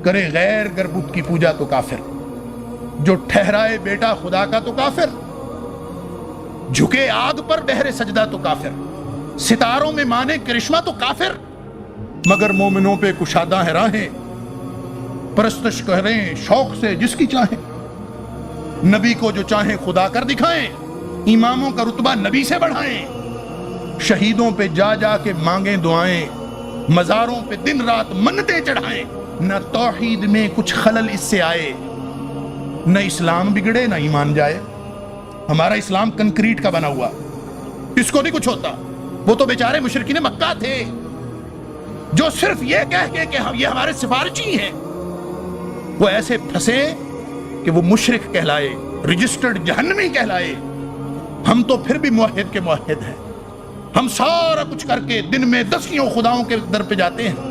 کرے غیر گر بت کی پوجا تو کافر، جو ٹھہرائے بیٹا خدا کا تو کافر، جھکے آگ پر بہرے سجدہ تو کافر، ستاروں میں مانے کرشمہ تو کافر، مگر مومنوں پہ کشادہ ہیں راہیں، پرستش کریں شوق سے جس کی چاہیں، نبی کو جو چاہیں خدا کر دکھائیں، اماموں کا رتبہ نبی سے بڑھائیں، شہیدوں پہ جا جا کے مانگیں دعائیں، مزاروں پہ دن رات منتیں چڑھائیں، نہ توحید میں کچھ خلل اس سے آئے، نہ اسلام بگڑے نہ ایمان جائے۔ ہمارا اسلام کنکریٹ کا بنا ہوا، اس کو نہیں کچھ ہوتا۔ وہ تو بیچارے مشرکین مکہ تھے جو صرف یہ کہہ کے کہ یہ ہمارے سفارشی ہیں، وہ ایسے پھنسے کہ وہ مشرک کہلائے، رجسٹرڈ جہنمی کہلائے۔ ہم تو پھر بھی موحد کے موحد ہیں، ہم سارا کچھ کر کے دن میں 10 خداؤں کے در پہ جاتے ہیں،